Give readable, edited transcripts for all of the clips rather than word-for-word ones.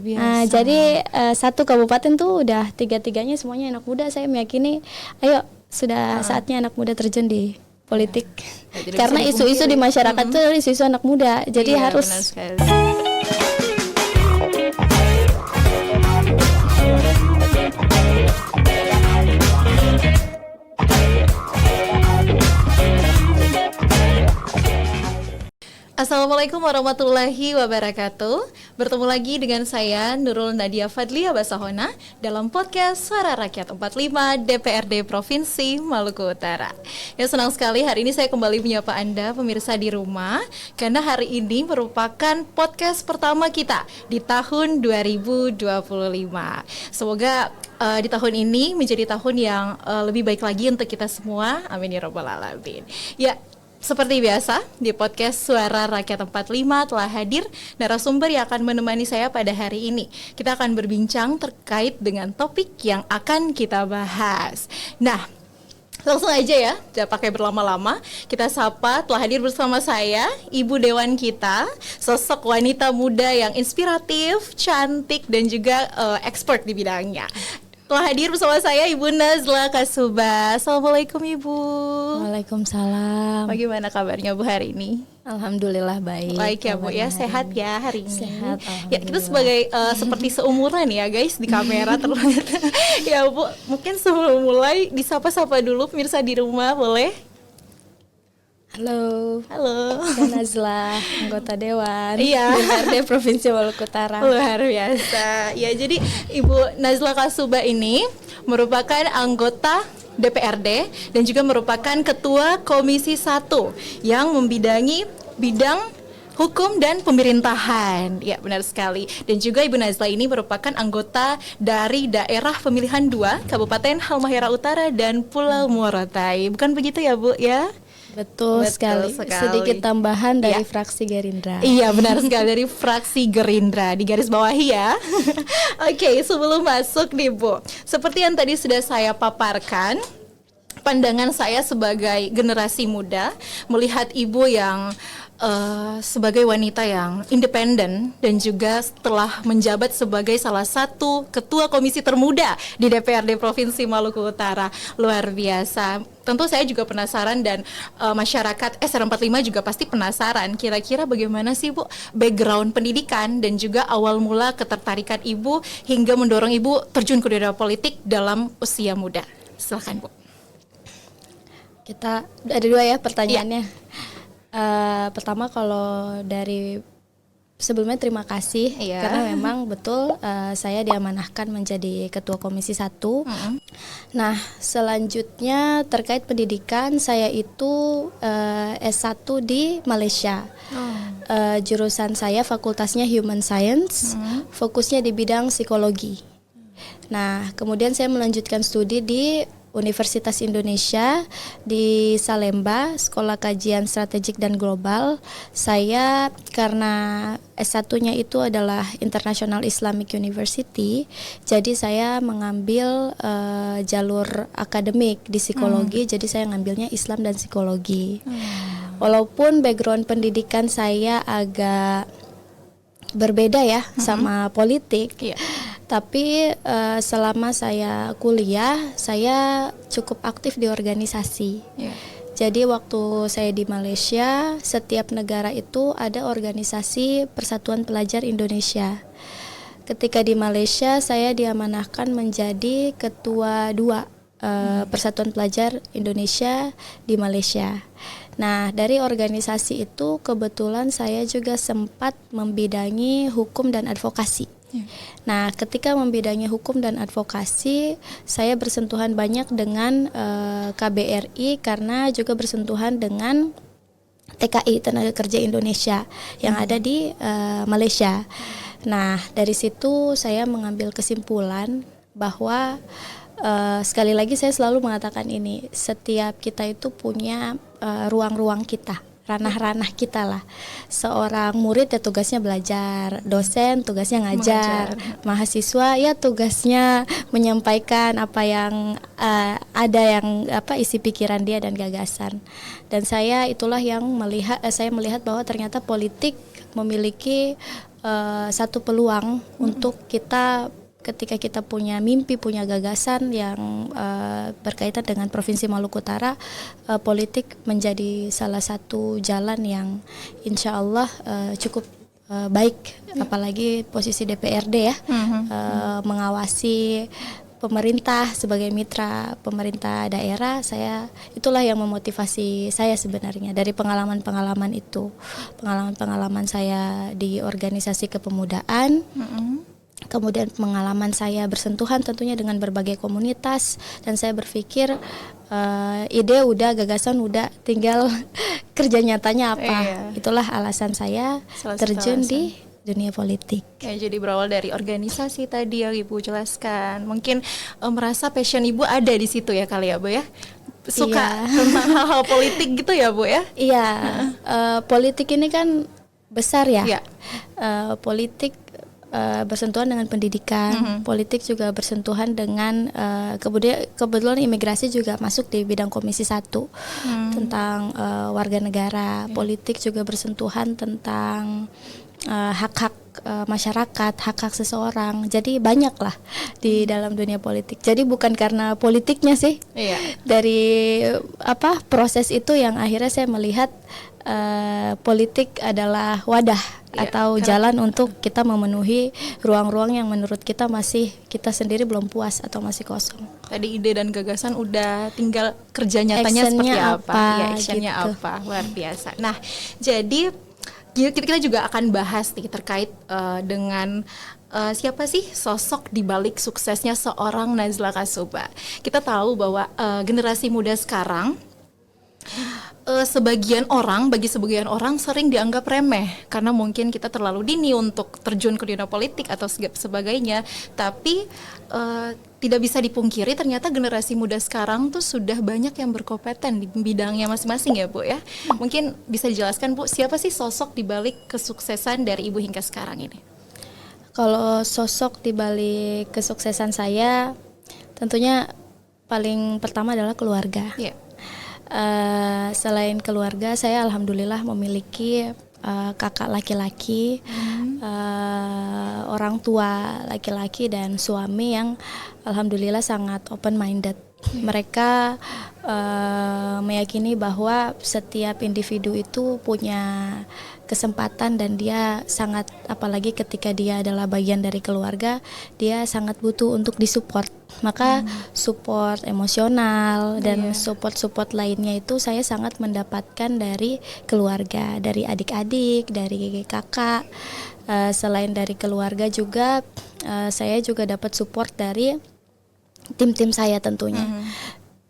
biasa. Jadi satu kabupaten tuh udah tiga-tiganya semuanya anak muda. Saya meyakini, ayo sudah saatnya anak muda terjun di politik. Karena isu-isu di masyarakat tuh isu-isu anak muda. Jadi harus. Benar sekali. Assalamualaikum warahmatullahi wabarakatuh. Bertemu lagi dengan saya Nurul Nadia Fadlia Basahona dalam podcast Suara Rakyat 45 DPRD Provinsi Maluku Utara. Ya, senang sekali hari ini saya kembali menyapa Anda pemirsa di rumah, karena hari ini merupakan podcast pertama kita di tahun 2025. Semoga di tahun ini menjadi tahun yang lebih baik lagi untuk kita semua. Amin ya rabbal alamin. Ya, seperti biasa, di podcast Suara Rakyat 45 telah hadir narasumber yang akan menemani saya pada hari ini. Kita akan berbincang terkait dengan topik yang akan kita bahas. Nah, langsung aja ya, tidak pakai berlama-lama, kita sapa, telah hadir bersama saya Ibu Dewan kita, sosok wanita muda yang inspiratif, cantik, dan juga expert di bidangnya. Telah hadir bersama saya Ibu Nazla Kasuba. Assalamualaikum Ibu. Waalaikumsalam. Bagaimana kabarnya Bu hari ini? Alhamdulillah baik. Baik ya Bu ya, sehat ya hari ini. Sehat. Ya, kita sebagai seperti seumuran ya guys di kamera terlihat. Ya Bu, mungkin sebelum mulai disapa-sapa dulu pemirsa di rumah, boleh? Halo. Saya Nazla, anggota Dewan DPRD Provinsi Maluku Utara. Luar biasa. Ya, jadi Ibu Nazla Kasuba ini merupakan anggota DPRD dan juga merupakan Ketua Komisi 1 yang membidangi bidang hukum dan pemerintahan. Ya, benar sekali. Dan juga Ibu Nazla ini merupakan anggota dari daerah pemilihan 2 Kabupaten Halmahera Utara dan Pulau Morotai. Bukan begitu ya Bu ya? Betul sekali. Sedikit tambahan dari fraksi Gerindra. Iya, benar sekali, dari fraksi Gerindra. Di garis bawahi ya. Oke, sebelum masuk nih Bu, seperti yang tadi sudah saya paparkan, pandangan saya sebagai generasi muda melihat Ibu yang sebagai wanita yang independen dan juga telah menjabat sebagai salah satu ketua komisi termuda di DPRD Provinsi Maluku Utara. Luar biasa. Tentu saya juga penasaran dan masyarakat SR45 juga pasti penasaran. Kira-kira bagaimana sih Bu background pendidikan dan juga awal mula ketertarikan Ibu hingga mendorong Ibu terjun ke dunia politik dalam usia muda. Silakan Bu. Kita ada 2 ya pertanyaannya. Pertama, kalau dari sebelumnya terima kasih karena memang betul saya diamanahkan menjadi Ketua Komisi 1. Nah, selanjutnya terkait pendidikan, saya itu S1 di Malaysia. Jurusan saya fakultasnya Human Science, fokusnya di bidang psikologi. Nah, kemudian saya melanjutkan studi di Universitas Indonesia di Salemba, Sekolah Kajian Strategik dan Global. Saya karena S1-nya itu adalah International Islamic University, jadi saya mengambil jalur akademik di psikologi, jadi saya ngambilnya Islam dan psikologi. Walaupun background pendidikan saya agak berbeda ya sama politik. Tapi selama saya kuliah, saya cukup aktif di organisasi. Jadi waktu saya di Malaysia, setiap negara itu ada organisasi Persatuan Pelajar Indonesia. Ketika di Malaysia, saya diamanahkan menjadi Ketua 2 Persatuan Pelajar Indonesia di Malaysia. Nah, dari organisasi itu kebetulan saya juga sempat membidangi hukum dan advokasi. Nah, ketika membidangi hukum dan advokasi, saya bersentuhan banyak dengan KBRI karena juga bersentuhan dengan TKI, Tenaga Kerja Indonesia, yang ada di Malaysia. Nah, dari situ saya mengambil kesimpulan bahwa sekali lagi saya selalu mengatakan ini, setiap kita itu punya ruang-ruang kita, ranah-ranah kita lah. Seorang murid ya tugasnya belajar, dosen tugasnya ngajar, mahasiswa ya tugasnya menyampaikan apa yang ada yang isi pikiran dia dan gagasan. Dan saya itulah yang saya melihat bahwa ternyata politik memiliki satu peluang untuk kita ketika kita punya mimpi, punya gagasan yang berkaitan dengan Provinsi Maluku Utara, politik menjadi salah satu jalan yang insya Allah cukup baik, apalagi posisi DPRD ya, mengawasi pemerintah sebagai mitra pemerintah daerah. Itulah yang memotivasi saya sebenarnya dari pengalaman-pengalaman itu, pengalaman-pengalaman saya di organisasi kepemudaan. Kemudian pengalaman saya bersentuhan tentunya dengan berbagai komunitas, dan saya berpikir ide udah, gagasan udah, tinggal kerja nyatanya apa. Itulah alasan saya terjun di dunia politik. Ya, jadi berawal dari organisasi tadi yang Ibu jelaskan. Mungkin merasa passion Ibu ada di situ ya kali ya, Bu ya? Suka tentang hal-hal politik gitu ya, Bu ya? Iya, politik ini kan besar ya. Politik bersentuhan dengan pendidikan, politik juga bersentuhan dengan kebetulan imigrasi juga masuk di bidang Komisi 1 tentang warga negara. Politik juga bersentuhan tentang hak-hak masyarakat, hak-hak seseorang. Jadi banyak lah di dalam dunia politik. Jadi bukan karena politiknya sih, dari proses itu yang akhirnya saya melihat politik adalah wadah atau jalan untuk kita memenuhi ruang-ruang yang menurut kita sendiri belum puas atau masih kosong. Tadi ide dan gagasan udah, tinggal kerja nyatanya seperti apa, actionnya gitu. Apa, luar biasa. Nah, jadi kita juga akan bahas nih terkait dengan siapa sih sosok di balik suksesnya seorang Nazla Kasubah. Kita tahu bahwa generasi muda sekarang bagi sebagian orang sering dianggap remeh karena mungkin kita terlalu dini untuk terjun ke dunia politik atau sebagainya. Tapi tidak bisa dipungkiri ternyata generasi muda sekarang tuh sudah banyak yang berkompeten di bidangnya masing-masing ya, Bu ya. Mungkin bisa dijelaskan, Bu, siapa sih sosok di balik kesuksesan dari Ibu hingga sekarang ini? Kalau sosok di balik kesuksesan saya, tentunya paling pertama adalah keluarga. Selain keluarga, saya alhamdulillah memiliki kakak laki-laki, orang tua laki-laki, dan suami yang alhamdulillah sangat open minded. Mereka meyakini bahwa setiap individu itu punya kesempatan, dan dia sangat, apalagi ketika dia adalah bagian dari keluarga, dia sangat butuh untuk disupport. Maka support emosional dan support lainnya itu saya sangat mendapatkan dari keluarga, dari adik-adik, dari kakak. Selain dari keluarga juga, saya juga dapat support dari tim-tim saya tentunya.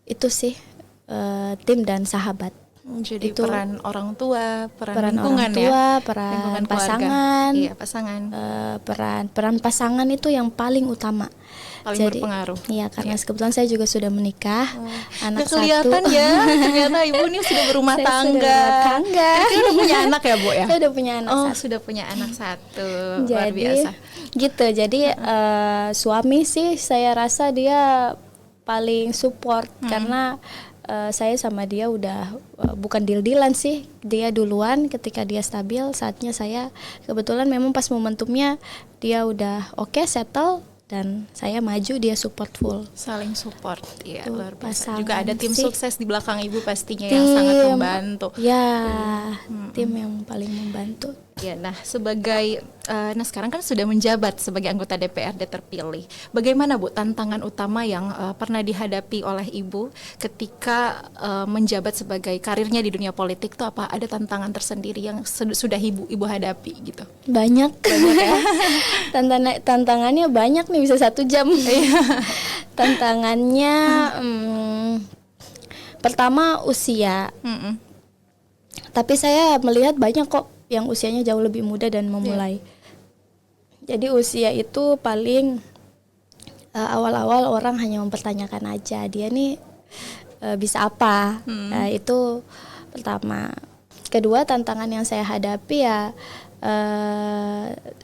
Itu sih, tim dan sahabat. Jadi itu peran orang tua, peran orang lingkungan tua, peran pasangan, peran pasangan itu yang paling utama. Paling berpengaruh. Iya, karena kebetulan saya juga sudah menikah, anak satu. Kelihatan ya, ternyata Ibu ini sudah berumah tangga. Saya udah punya anak ya, Bu ya? Saya udah punya anak satu. Sudah punya anak satu. Luar biasa. Gitu. Jadi suami sih saya rasa dia paling support karena saya sama dia udah bukan deal-dealan sih. Dia duluan, ketika dia stabil, saatnya saya kebetulan memang pas momentumnya dia udah oke, settle, dan saya maju, dia support full. Saling support, ya luar biasa. Pasangan juga ada tim sih. Sukses di belakang Ibu pastinya yang sangat membantu. Ya, tim yang paling membantu. Ya, nah sebagai sekarang kan sudah menjabat sebagai anggota DPRD terpilih. Bagaimana, Bu, tantangan utama yang pernah dihadapi oleh Ibu ketika menjabat sebagai karirnya di dunia politik itu apa? Ada tantangan tersendiri yang sudah Ibu hadapi gitu? Banyak ya. Tantangannya banyak nih, bisa 1 jam. Tantangannya pertama usia. Tapi saya melihat banyak kok yang usianya jauh lebih muda dan memulai. Jadi usia itu paling awal-awal orang hanya mempertanyakan aja, dia nih bisa apa. Itu pertama. Kedua, tantangan yang saya hadapi ya,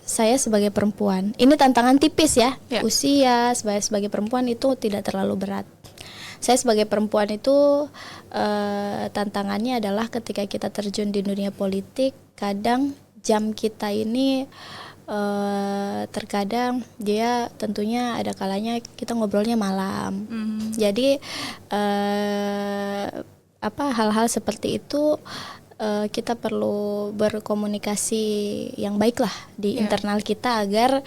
saya sebagai perempuan. Ini tantangan tipis ya. Usia sebagai perempuan itu tidak terlalu berat. Saya sebagai perempuan itu tantangannya adalah ketika kita terjun di dunia politik, kadang jam kita ini terkadang dia tentunya ada kalanya kita ngobrolnya malam. Jadi hal-hal seperti itu kita perlu berkomunikasi yang baik lah di internal kita agar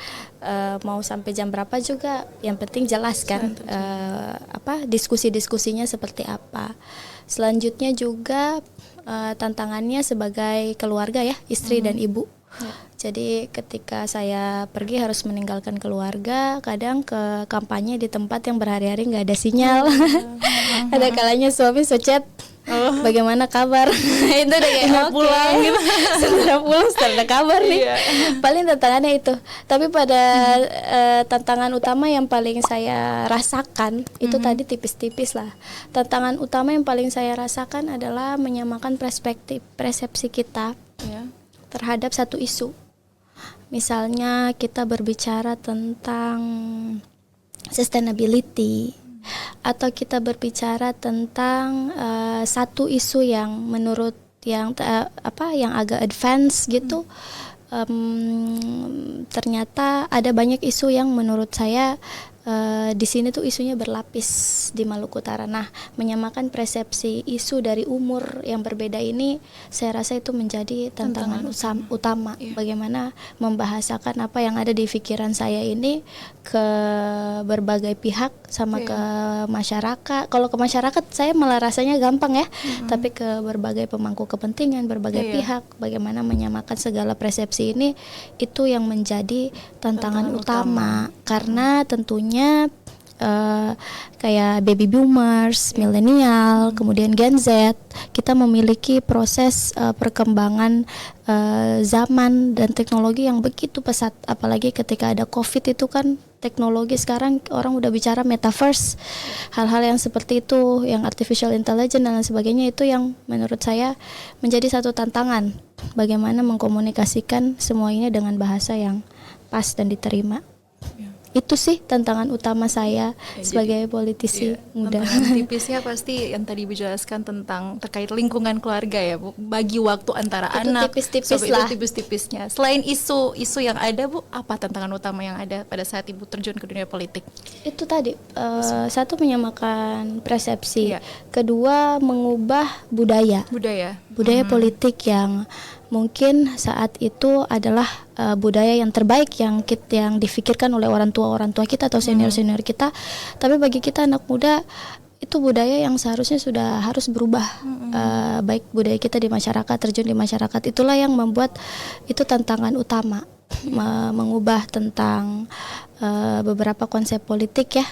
mau sampai jam berapa juga yang penting jelas kan diskusi-diskusinya seperti apa. Selanjutnya juga tantangannya sebagai keluarga ya, istri dan ibu. Jadi ketika saya pergi harus meninggalkan keluarga, kadang ke kampanye di tempat yang berhari-hari nggak ada sinyal. Ada kalanya suami chat, bagaimana kabar? Itu udah kayak pulang gitu. Setelah pulang setelah ada kabar nih. Paling tantangannya itu. Tapi pada tantangan utama yang paling saya rasakan itu tadi tipis-tipis lah. Tantangan utama yang paling saya rasakan adalah menyamakan persepsi kita terhadap satu isu. Misalnya kita berbicara tentang sustainability, atau kita berbicara tentang satu isu yang menurut yang agak advance gitu. Ternyata ada banyak isu yang menurut saya di sini tuh isunya berlapis di Maluku Utara. Nah, menyamakan persepsi isu dari umur yang berbeda ini saya rasa itu menjadi tantangan utama. Bagaimana membahasakan apa yang ada di pikiran saya ini ke berbagai pihak sama ke masyarakat. Kalau ke masyarakat saya malah rasanya gampang ya, tapi ke berbagai pemangku kepentingan, berbagai pihak, bagaimana menyamakan segala persepsi ini itu yang menjadi tantangan utama. Karena tentunya kayak baby boomers, milenial, kemudian Gen Z, kita memiliki proses perkembangan zaman dan teknologi yang begitu pesat. Apalagi ketika ada COVID itu kan teknologi sekarang orang udah bicara metaverse, hal-hal yang seperti itu, yang artificial intelligence dan lain sebagainya, itu yang menurut saya menjadi satu tantangan. Bagaimana mengkomunikasikan semua ini dengan bahasa yang pas dan diterima. Itu sih tantangan utama saya sebagai politisi muda. Tantangan tipisnya pasti yang tadi Ibu jelaskan tentang terkait lingkungan keluarga ya Bu, bagi waktu antara itu anak. Tipis-tipis lah. Itu tipis-tipisnya. Selain isu yang ada Bu, apa tantangan utama yang ada pada saat Ibu terjun ke dunia politik? Itu tadi satu menyamakan persepsi, kedua mengubah budaya politik yang mungkin saat itu adalah budaya yang terbaik yang difikirkan oleh orang tua kita atau senior kita, tapi bagi kita anak muda itu budaya yang seharusnya sudah harus berubah. Baik budaya kita di masyarakat, terjun di masyarakat, itulah yang membuat itu tantangan utama. Mengubah tentang beberapa konsep politik ya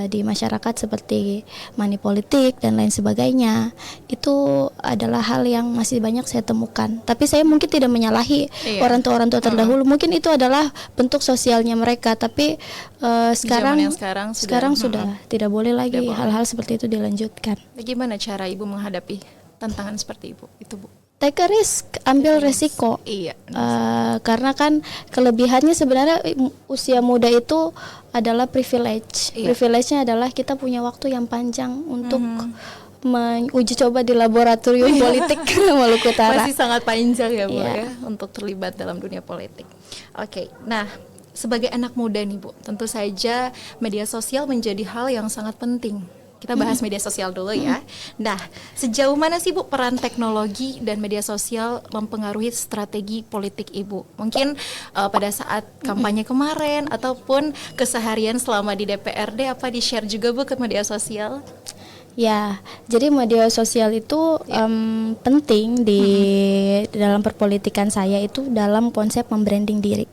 di masyarakat seperti money politik dan lain sebagainya. Itu adalah hal yang masih banyak saya temukan. Tapi saya mungkin tidak menyalahi orang tua terdahulu. Mungkin itu adalah bentuk sosialnya mereka. Tapi sekarang sudah tidak boleh lagi hal-hal seperti itu dilanjutkan. Bagaimana cara Ibu menghadapi tantangan seperti itu Bu? Take a risk, ambil resiko. Karena kan kelebihannya sebenarnya usia muda itu adalah privilege. Privilege-nya adalah kita punya waktu yang panjang untuk uji coba di laboratorium politik Maluku Utara. Masih sangat panjang ya Bu ya untuk terlibat dalam dunia politik. Oke, nah sebagai anak muda nih Bu, tentu saja media sosial menjadi hal yang sangat penting. Kita bahas media sosial dulu ya. Nah, sejauh mana sih Bu peran teknologi dan media sosial mempengaruhi strategi politik Ibu? Mungkin pada saat kampanye kemarin ataupun keseharian selama di DPRD, apa di-share juga Bu ke media sosial? Ya, jadi media sosial itu penting di dalam perpolitikan saya itu dalam konsep membranding diri.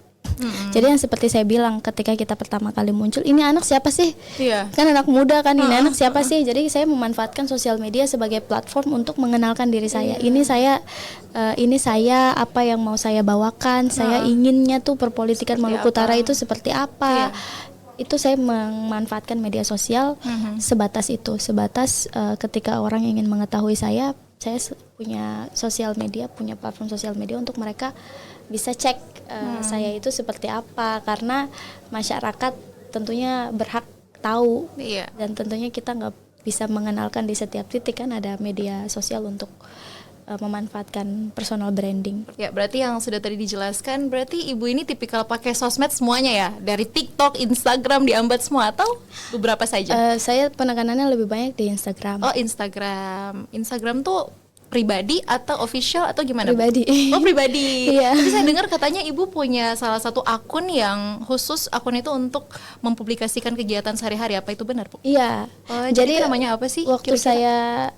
Jadi yang seperti saya bilang ketika kita pertama kali muncul, ini anak siapa sih? Kan anak muda kan, ini anak siapa sih? Jadi saya memanfaatkan sosial media sebagai platform untuk mengenalkan diri saya. Ini saya apa yang mau saya bawakan, saya inginnya tuh perpolitikan Maluku Utara itu seperti apa. Itu saya memanfaatkan media sosial sebatas ketika orang ingin mengetahui saya punya sosial media, punya platform sosial media untuk mereka bisa cek saya itu seperti apa, karena masyarakat tentunya berhak tahu dan tentunya kita nggak bisa mengenalkan di setiap titik, kan ada media sosial untuk memanfaatkan personal branding. Ya, berarti yang sudah tadi dijelaskan, berarti ibu ini tipikal pakai sosmed semuanya ya? Dari TikTok, Instagram diambat semua atau beberapa saja? Saya penekanannya lebih banyak di Instagram. Oh, Instagram. Instagram tuh pribadi atau official atau gimana? Pribadi. Oh, pribadi. Iya. Tapi saya dengar katanya ibu punya salah satu akun yang khusus akun itu untuk mempublikasikan kegiatan sehari-hari. Apa itu benar, Bu? Iya. Oh, jadi namanya apa sih? Waktu kira-kira?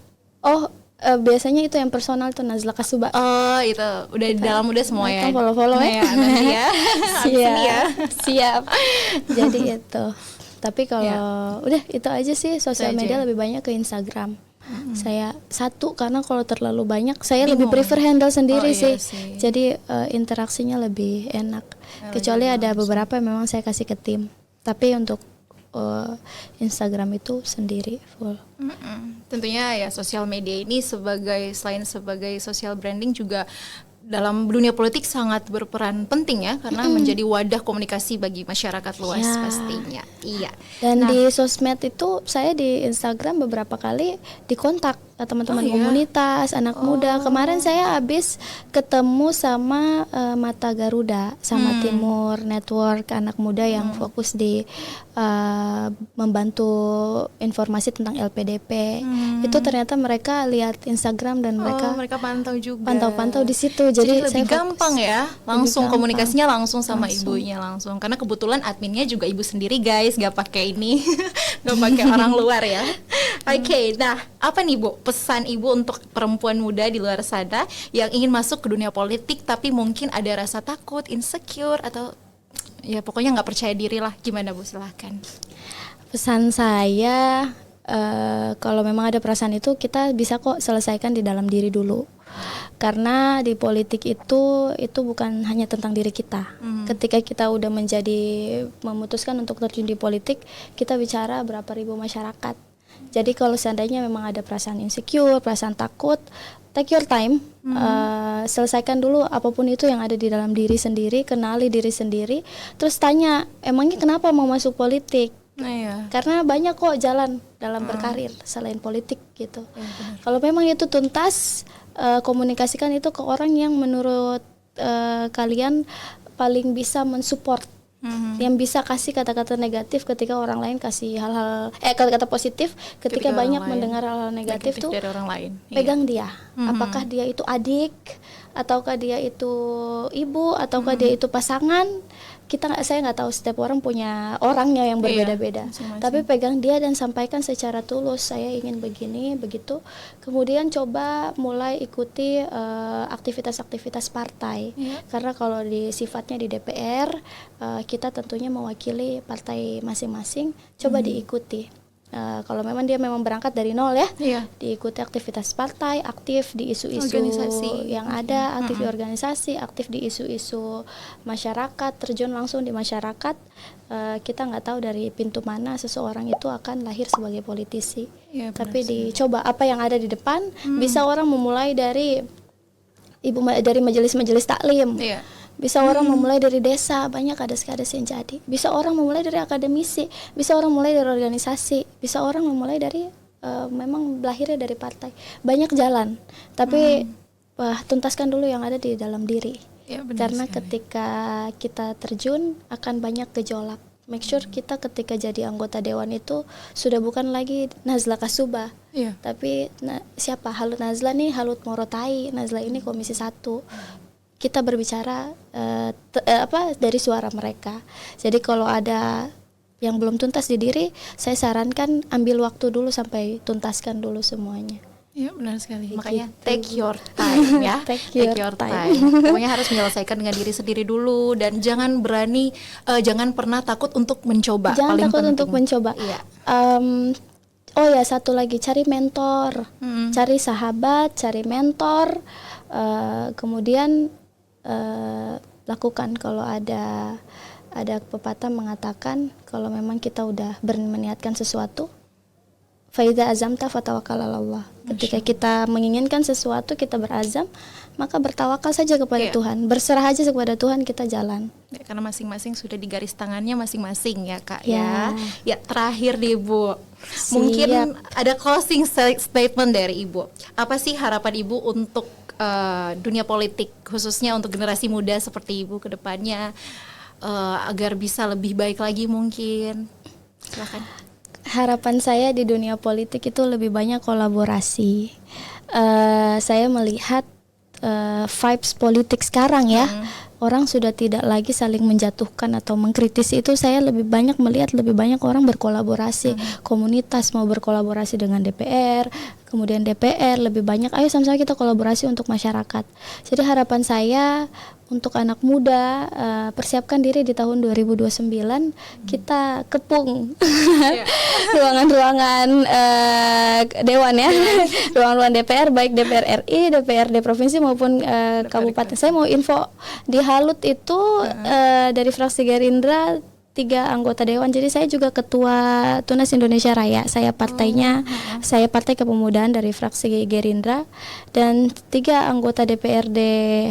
biasanya itu yang personal tuh Nazla Kasuba. Oh, itu udah di dalam udah semua ya. Follow ya. Nanti ya. Siap. Siap. Jadi itu. Tapi kalau udah itu aja sih, sosial media lebih banyak ke Instagram. Saya satu karena kalau terlalu banyak saya lebih prefer handle sendiri sih. Jadi interaksinya lebih enak. Kecuali ada beberapa yang memang saya kasih ke tim. Tapi untuk Instagram itu sendiri full. Tentunya ya sosial media ini selain sebagai social branding juga dalam dunia politik sangat berperan penting ya, karena menjadi wadah komunikasi bagi masyarakat luas pastinya. Iya. Dan di sosmed itu saya di Instagram beberapa kali dikontak teman-teman komunitas, anak muda. Kemarin saya habis ketemu sama Mata Garuda sama Timur Network anak muda yang fokus di membantu informasi tentang LPDP. Itu ternyata mereka lihat Instagram dan mereka pantau juga. Pantau di situ. Jadi lebih gampang ya, langsung komunikasinya langsung sama langsung. ibunya langsung. Karena kebetulan adminnya juga ibu sendiri guys, gak pakai ini, gak pakai orang luar ya. Oke, nah apa nih Bu pesan ibu untuk perempuan muda di luar sana yang ingin masuk ke dunia politik tapi mungkin ada rasa takut, insecure atau ya pokoknya nggak percaya diri lah, gimana Bu, silahkan. Pesan saya kalau memang ada perasaan itu kita bisa kok selesaikan di dalam diri dulu. Karena di politik itu bukan hanya tentang diri kita. Ketika kita udah memutuskan untuk terjun di politik, kita bicara berapa ribu masyarakat. Jadi kalau seandainya memang ada perasaan insecure, perasaan takut, take your time, selesaikan dulu apapun itu yang ada di dalam diri sendiri, kenali diri sendiri, terus tanya, emangnya kenapa mau masuk politik? Karena banyak kok jalan dalam berkarir selain politik gitu. Kalau memang itu tuntas, komunikasikan itu ke orang yang menurut kalian paling bisa mensupport, yang bisa kasih kata-kata negatif ketika orang lain kasih hal-hal kata-kata positif ketika banyak mendengar hal-hal negatif tuh dari orang lain. Pegang dia. Apakah dia itu adik, ataukah dia itu ibu, ataukah dia itu pasangan? Saya nggak tahu, setiap orang punya orangnya yang berbeda-beda. Tapi pegang dia dan sampaikan secara tulus, saya ingin begini, begitu. Kemudian coba mulai ikuti aktivitas-aktivitas partai. Karena kalau sifatnya di DPR, kita tentunya mewakili partai masing-masing. Coba diikuti. Kalau memang dia berangkat dari nol ya, diikuti aktivitas partai, aktif di isu-isu organisasi yang ada, aktif di organisasi, aktif di isu-isu masyarakat, terjun langsung di masyarakat. Kita nggak tahu dari pintu mana seseorang itu akan lahir sebagai politisi. Tapi dicoba apa yang ada di depan. Bisa orang memulai dari majelis-majelis taklim. Bisa orang memulai dari desa, banyak kades-kades yang jadi. Bisa orang memulai dari akademisi, bisa orang mulai dari organisasi, bisa orang memulai dari memang lahirnya dari partai. Banyak jalan, tapi tuntaskan dulu yang ada di dalam diri. Karena ketika kita terjun akan banyak gejolak. Make sure kita ketika jadi anggota dewan itu sudah bukan lagi Nazla Kasuba, tapi siapa? Halut Nazla nih, Halut Morotai. Nazla ini Komisi 1. Kita berbicara dari suara mereka. Jadi kalau ada yang belum tuntas di diri, saya sarankan ambil waktu dulu sampai tuntaskan dulu semuanya. Iya, benar sekali. Makanya take your time ya. take your time. Pokoknya harus menyelesaikan dengan diri sendiri dulu dan jangan pernah takut untuk mencoba. Jangan paling takut penting untuk mencoba. Satu lagi, cari mentor, cari sahabat, cari mentor. Kemudian lakukan. Kalau ada pepatah mengatakan kalau memang kita udah meniatkan sesuatu, Faidza azamta fatawakkal 'alallah. Ketika kita menginginkan sesuatu, kita berazam, maka bertawakal saja kepada Tuhan. Berserah aja kepada Tuhan, kita jalan. Ya, karena masing-masing sudah di garis tangannya masing-masing ya Kak ya. Ya, terakhir nih Ibu. Mungkin ada closing statement dari Ibu. Apa sih harapan Ibu untuk dunia politik, khususnya untuk generasi muda seperti Ibu ke depannya, agar bisa lebih baik lagi mungkin? Silakan. Harapan saya di dunia politik itu lebih banyak kolaborasi. Saya melihat vibes politik sekarang ya, orang sudah tidak lagi saling menjatuhkan atau mengkritisi. Itu saya lebih banyak melihat lebih banyak orang berkolaborasi. Komunitas mau berkolaborasi dengan DPR, kemudian DPR lebih banyak. Ayo sama-sama kita kolaborasi untuk masyarakat. Jadi harapan saya untuk anak muda, persiapkan diri di tahun 2029, kita kepung ruangan-ruangan dewan ya, ruang-ruang DPR, baik DPR RI, DPRD provinsi maupun kabupaten. Saya mau info di Halut itu dari fraksi Gerindra 3 anggota dewan. Jadi saya juga ketua Tunas Indonesia Raya. Saya partainya, saya Partai Kepemudaan dari fraksi Gerindra, dan 3 anggota DPRD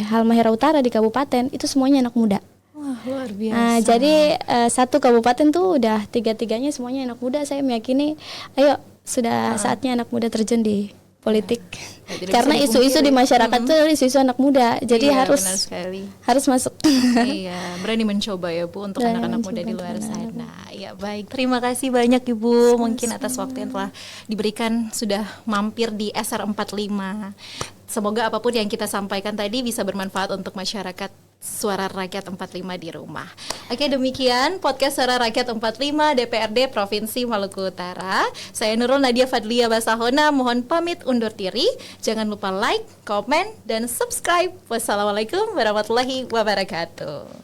Halmahera Utara di kabupaten itu semuanya anak muda. Wah, luar biasa. Jadi satu kabupaten tuh udah 3-3-nya semuanya anak muda. Saya meyakini, ayo sudah saatnya anak muda terjun di politik. Karena isu-isu di masyarakat tuh isu-isu anak muda. Jadi harus masuk. Iya, berani mencoba ya Bu untuk anak-anak muda di luar sana. Ya baik, terima kasih banyak Ibu mungkin atas waktu yang telah diberikan, sudah mampir di SR45. Semoga apapun yang kita sampaikan tadi bisa bermanfaat untuk masyarakat Suara Rakyat 45 di rumah. Oke, demikian podcast Suara Rakyat 45 DPRD Provinsi Maluku Utara. Saya Nurul Nadia Fadlia Basahona, mohon pamit undur diri. Jangan lupa like, komen, dan subscribe. Wassalamualaikum warahmatullahi wabarakatuh.